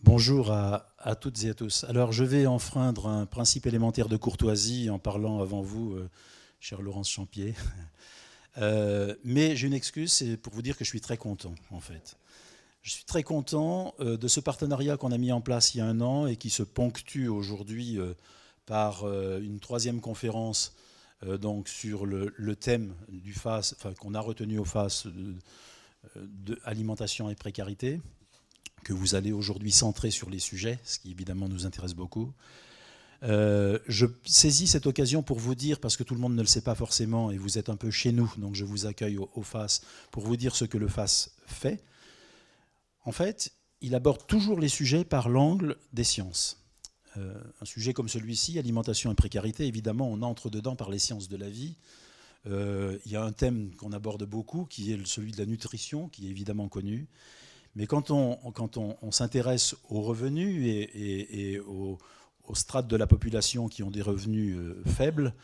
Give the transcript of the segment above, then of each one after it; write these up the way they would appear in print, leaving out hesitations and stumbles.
Bonjour à toutes et à tous. Alors, je vais enfreindre un principe élémentaire de courtoisie en parlant avant vous, cher Laurence Champier. Mais j'ai une excuse, c'est pour vous dire que je suis très content, en fait. Je suis très content de ce partenariat qu'on a mis en place il y a un an et qui se ponctue aujourd'hui par une troisième conférence donc sur le thème du FAS, enfin, qu'on a retenu au FAS de alimentation et précarité, que vous allez aujourd'hui centrer sur les sujets, ce qui évidemment nous intéresse beaucoup. Je saisis cette occasion pour vous dire, parce que tout le monde ne le sait pas forcément, et vous êtes un peu chez nous, donc je vous accueille au FAS, pour vous dire ce que le FAS fait. En fait, il aborde toujours les sujets par l'angle des sciences. Un sujet comme celui-ci, alimentation et précarité, évidemment, on entre dedans par les sciences de la vie. Il y a un thème qu'on aborde beaucoup, qui est celui de la nutrition, qui est évidemment connu. Mais quand on s'intéresse aux revenus et aux strates de la population qui ont des revenus faibles,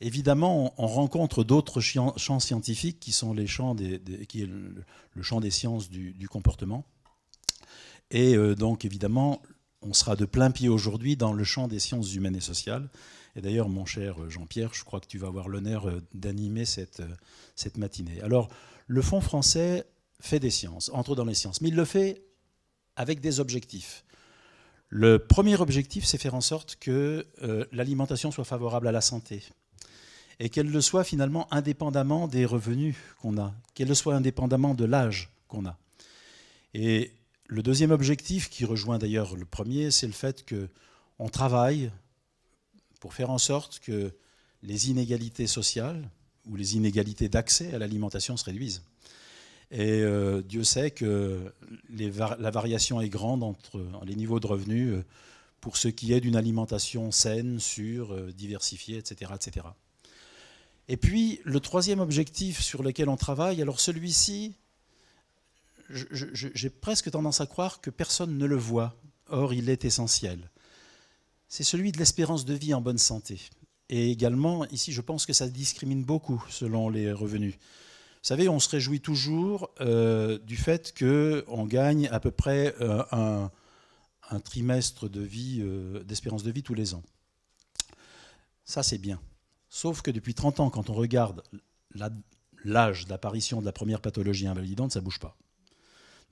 évidemment, on rencontre d'autres champs scientifiques qui sont les champs qui est le champ des sciences du comportement. Et donc, évidemment, on sera de plein pied aujourd'hui dans le champ des sciences humaines et sociales. Et d'ailleurs, mon cher Jean-Pierre, je crois que tu vas avoir l'honneur d'animer cette matinée. Alors, le Fonds français fait des sciences, entre dans les sciences, mais il le fait avec des objectifs. Le premier objectif, c'est faire en sorte que l'alimentation soit favorable à la santé et qu'elle le soit finalement indépendamment des revenus qu'on a, qu'elle le soit indépendamment de l'âge qu'on a. Et le deuxième objectif, qui rejoint d'ailleurs le premier, c'est le fait qu'on travaille pour faire en sorte que les inégalités sociales ou les inégalités d'accès à l'alimentation se réduisent. Et Dieu sait que la variation est grande entre les niveaux de revenus pour ce qui est d'une alimentation saine, sûre, diversifiée, etc., etc. Et puis, le troisième objectif sur lequel on travaille, alors celui-ci, j'ai presque tendance à croire que personne ne le voit. Or, il est essentiel. C'est celui de l'espérance de vie en bonne santé. Et également, ici, je pense que ça discrimine beaucoup selon les revenus. Vous savez, on se réjouit toujours du fait qu'on gagne à peu près un trimestre de vie, d'espérance de vie tous les ans. Ça, c'est bien. Sauf que depuis 30 ans, quand on regarde l'âge d'apparition de la première pathologie invalidante, ça ne bouge pas.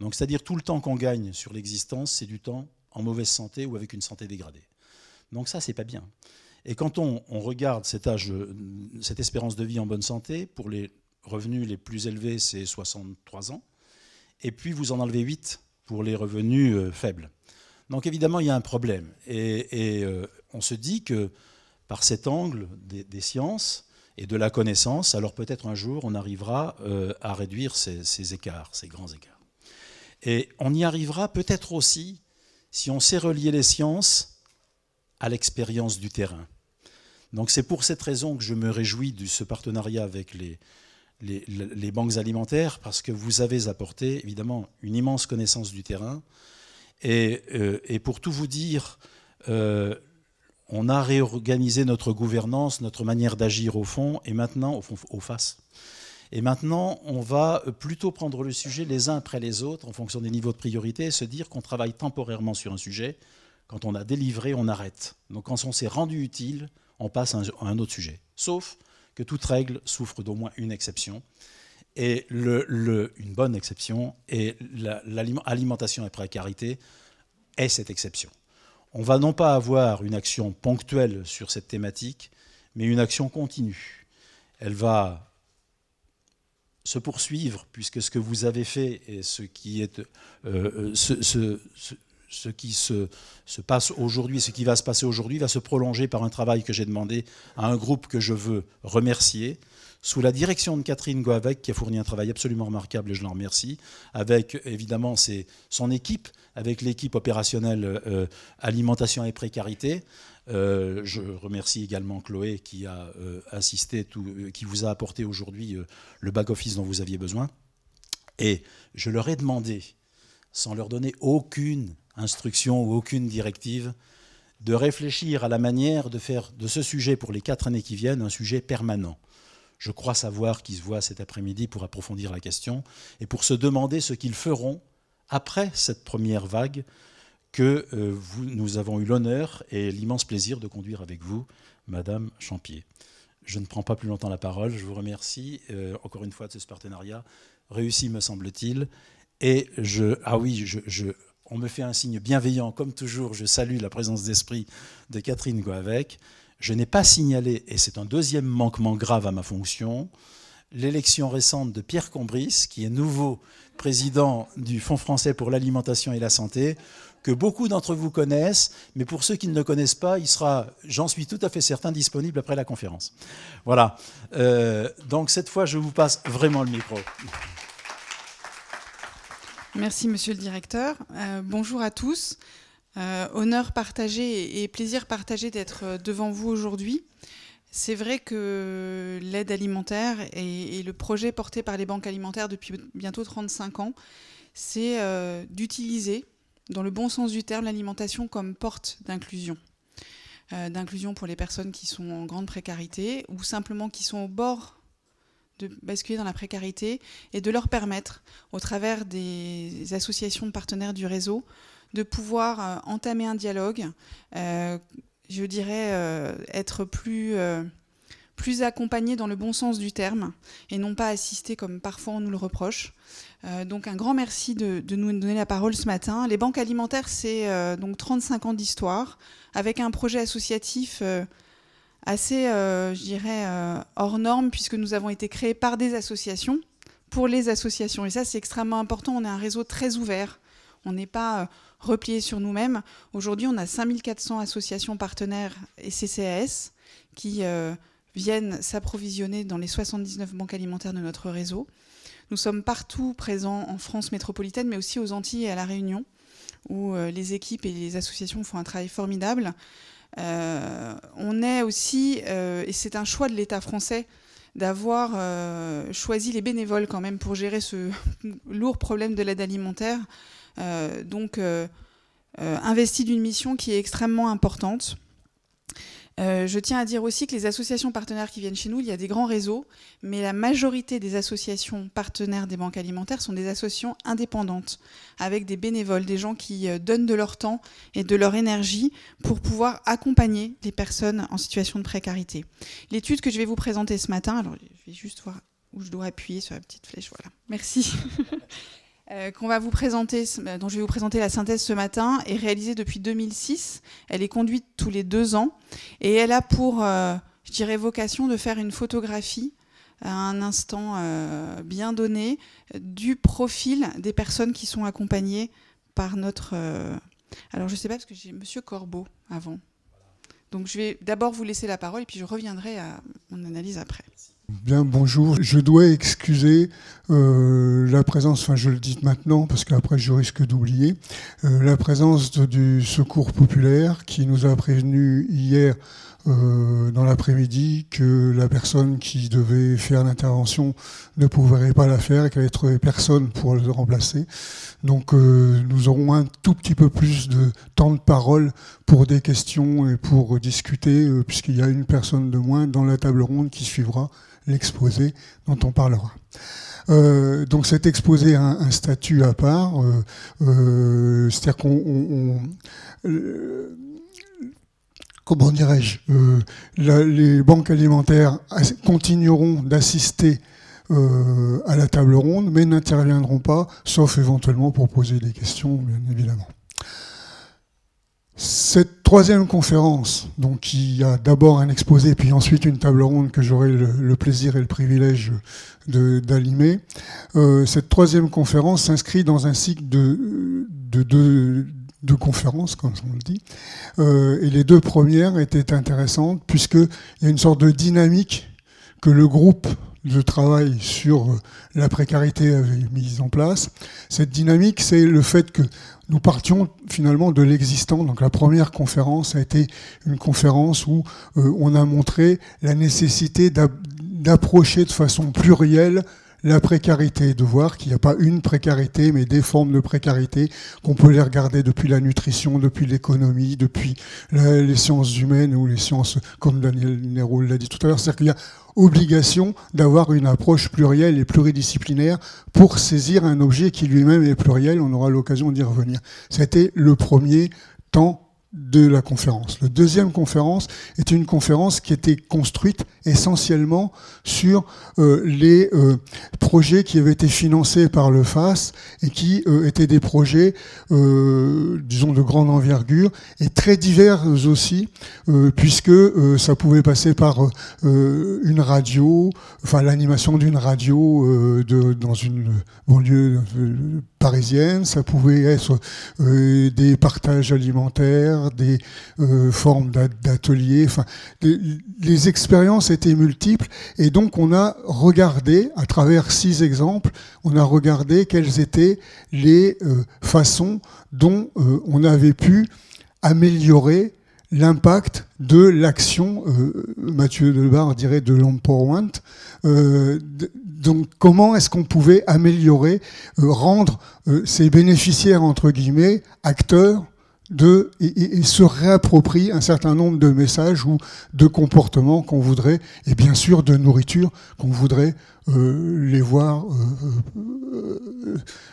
Donc, c'est-à-dire tout le temps qu'on gagne sur l'existence, c'est du temps en mauvaise santé ou avec une santé dégradée. Donc ça, c'est pas bien. Et quand on regarde cet âge, cette espérance de vie en bonne santé, pour les revenus les plus élevés, c'est 63 ans. Et puis, vous en enlevez 8 pour les revenus faibles. Donc, évidemment, il y a un problème. Et on se dit que par cet angle des sciences et de la connaissance, alors peut-être un jour, on arrivera à réduire ces écarts, ces grands écarts. Et on y arrivera peut-être aussi si on sait relier les sciences à l'expérience du terrain. Donc, c'est pour cette raison que je me réjouis de ce partenariat avec les banques alimentaires, parce que vous avez apporté évidemment une immense connaissance du terrain. Et pour tout vous dire, on a réorganisé notre gouvernance, notre manière d'agir au fond, et maintenant, au FAS. Et maintenant, on va plutôt prendre le sujet les uns après les autres, en fonction des niveaux de priorité, et se dire qu'on travaille temporairement sur un sujet. Quand on a délivré, on arrête. Donc quand on s'est rendu utile, on passe à un autre sujet. Sauf que toute règle souffre d'au moins une exception. Et une bonne exception, et l'alimentation et précarité est cette exception. On va non pas avoir une action ponctuelle sur cette thématique, mais une action continue. Elle va se poursuivre, puisque ce que vous avez fait et ce qui est ce qui se passe aujourd'hui, ce qui va se passer aujourd'hui, va se prolonger par un travail que j'ai demandé à un groupe que je veux remercier, sous la direction de Catherine Goavec, qui a fourni un travail absolument remarquable, et je l'en remercie, avec évidemment son équipe, avec l'équipe opérationnelle alimentation et précarité. Je remercie également Chloé qui a assisté, qui vous a apporté aujourd'hui le back-office dont vous aviez besoin. Et je leur ai demandé, sans leur donner aucune instruction ou aucune directive, de réfléchir à la manière de faire de ce sujet pour les 4 années qui viennent un sujet permanent. Je crois savoir qu'ils se voient cet après-midi pour approfondir la question et pour se demander ce qu'ils feront après cette première vague que nous avons eu l'honneur et l'immense plaisir de conduire avec vous, Madame Champier. Je ne prends pas plus longtemps la parole. Je vous remercie encore une fois de ce partenariat réussi, me semble-t-il. Et on me fait un signe bienveillant, comme toujours. Je salue la présence d'esprit de Catherine Goavec. Je n'ai pas signalé, et c'est un deuxième manquement grave à ma fonction, l'élection récente de Pierre Combris, qui est nouveau président du Fonds français pour l'alimentation et la santé, que beaucoup d'entre vous connaissent, mais pour ceux qui ne le connaissent pas, il sera, j'en suis tout à fait certain, disponible après la conférence. Voilà. Donc cette fois, je vous passe vraiment le micro. Merci, monsieur le directeur. Bonjour à tous. Honneur partagé et plaisir partagé d'être devant vous aujourd'hui. C'est vrai que l'aide alimentaire et le projet porté par les banques alimentaires depuis bientôt 35 ans, c'est d'utiliser, dans le bon sens du terme, l'alimentation comme porte d'inclusion. D'inclusion pour les personnes qui sont en grande précarité ou simplement qui sont au bord de basculer dans la précarité et de leur permettre, au travers des associations de partenaires du réseau, de pouvoir entamer un dialogue, je dirais être plus accompagné dans le bon sens du terme et non pas assisté comme parfois on nous le reproche. Donc un grand merci de nous donner la parole ce matin. Les banques alimentaires, c'est donc 35 ans d'histoire avec un projet associatif assez, je dirais, hors norme puisque nous avons été créés par des associations pour les associations. Et ça, c'est extrêmement important. On est un réseau très ouvert. On n'est pas replié sur nous-mêmes. Aujourd'hui, on a 5400 associations partenaires et CCAS qui viennent s'approvisionner dans les 79 banques alimentaires de notre réseau. Nous sommes partout présents en France métropolitaine, mais aussi aux Antilles et à La Réunion, où les équipes et les associations font un travail formidable. On est aussi, et c'est un choix de l'État français, d'avoir choisi les bénévoles quand même pour gérer ce lourd problème de l'aide alimentaire. Donc investi d'une mission qui est extrêmement importante. Je tiens à dire aussi que les associations partenaires qui viennent chez nous, il y a des grands réseaux, mais la majorité des associations partenaires des banques alimentaires sont des associations indépendantes, avec des bénévoles, des gens qui donnent de leur temps et de leur énergie pour pouvoir accompagner les personnes en situation de précarité. L'étude que je vais vous présenter ce matin, alors je vais juste voir où je dois appuyer sur la petite flèche, voilà, merci. Qu'on va vous présenter, dont je vais vous présenter la synthèse ce matin, est réalisée depuis 2006. Elle est conduite tous les 2 ans et elle a pour, je dirais, vocation de faire une photographie à un instant bien donné du profil des personnes qui sont accompagnées par notre... Alors je ne sais pas parce que j'ai Monsieur Corbeau avant. Donc je vais d'abord vous laisser la parole et puis je reviendrai à mon analyse après. Bien, bonjour. Je dois excuser la présence, enfin je le dis maintenant parce qu'après je risque d'oublier, la présence du Secours populaire qui nous a prévenu hier dans l'après-midi que la personne qui devait faire l'intervention ne pourrait pas la faire et qu'elle allait trouver personne pour le remplacer. Donc nous aurons un tout petit peu plus de temps de parole pour des questions et pour discuter puisqu'il y a une personne de moins dans la table ronde qui suivra l'exposé dont on parlera. Donc cet exposé a un statut à part, c'est-à-dire qu'on... comment dirais-je, les banques alimentaires continueront d'assister à la table ronde, mais n'interviendront pas, sauf éventuellement pour poser des questions, bien évidemment. Cette troisième conférence, donc il y a d'abord un exposé, puis ensuite une table ronde que j'aurai le plaisir et le privilège d'animer. Cette troisième conférence s'inscrit dans un cycle de conférences, comme on le dit. Et les 2 premières étaient intéressantes, puisqu'il y a une sorte de dynamique que le groupe de travail sur la précarité avait mise en place. Cette dynamique, c'est le fait que nous partions finalement de l'existant. Donc la première conférence a été une conférence où on a montré la nécessité d'approcher de façon plurielle la précarité, de voir qu'il n'y a pas une précarité, mais des formes de précarité, qu'on peut les regarder depuis la nutrition, depuis l'économie, depuis les sciences humaines ou les sciences, comme Daniel Nero l'a dit tout à l'heure. C'est-à-dire qu'il y a obligation d'avoir une approche plurielle et pluridisciplinaire pour saisir un objet qui lui-même est pluriel. On aura l'occasion d'y revenir. C'était le premier temps de la conférence. La deuxième conférence était une conférence qui était construite essentiellement sur les projets qui avaient été financés par le FAS et qui étaient des projets, disons, de grande envergure et très divers aussi, puisque ça pouvait passer par une radio, enfin l'animation d'une radio dans une banlieue parisienne, ça pouvait être des partages alimentaires, des formes d'ateliers, enfin, les expériences étaient multiples et donc on a regardé, à travers 6 exemples, on a regardé quelles étaient les façons dont on avait pu améliorer l'impact de l'action, Mathieu Delbar dirait de l'empowerment. Donc comment est-ce qu'on pouvait améliorer, rendre ces bénéficiaires, entre guillemets, acteurs et se réapproprient un certain nombre de messages ou de comportements qu'on voudrait, et bien sûr de nourriture qu'on voudrait les voir,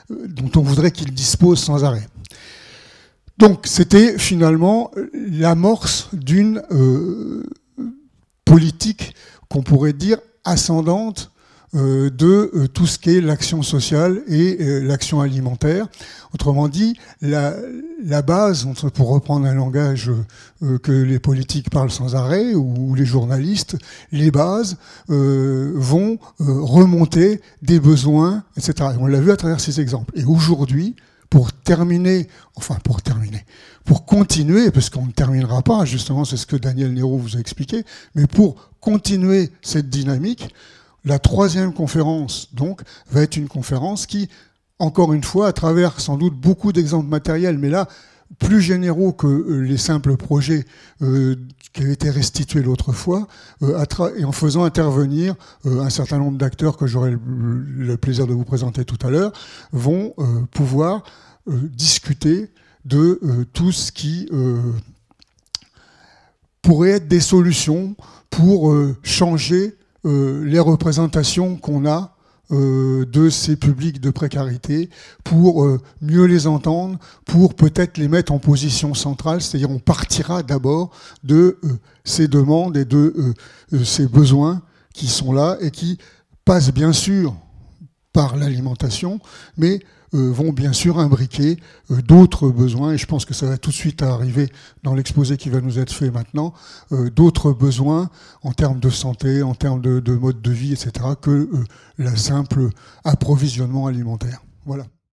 dont on voudrait qu'ils disposent sans arrêt. Donc c'était finalement l'amorce d'une politique qu'on pourrait dire ascendante de tout ce qui est l'action sociale et l'action alimentaire. Autrement dit, la base, pour reprendre un langage que les politiques parlent sans arrêt, ou les journalistes, les bases vont remonter des besoins, etc. Et on l'a vu à travers ces exemples. Et aujourd'hui, pour continuer, parce qu'on ne terminera pas, justement, c'est ce que Daniel Nero vous a expliqué, mais pour continuer cette dynamique, la 3e conférence, donc, va être une conférence qui, encore une fois, à travers sans doute beaucoup d'exemples matériels, mais là, plus généraux que les simples projets qui avaient été restitués l'autre fois, et en faisant intervenir un certain nombre d'acteurs que j'aurai le plaisir de vous présenter tout à l'heure, vont pouvoir discuter de tout ce qui pourrait être des solutions pour changer les représentations qu'on a de ces publics de précarité, pour mieux les entendre, pour peut-être les mettre en position centrale, c'est-à-dire on partira d'abord de ces demandes et de ces besoins qui sont là et qui passent bien sûr par l'alimentation, mais vont bien sûr imbriquer d'autres besoins, et je pense que ça va tout de suite arriver dans l'exposé qui va nous être fait maintenant, d'autres besoins en termes de santé, en termes de mode de vie, etc., que le simple approvisionnement alimentaire. Voilà.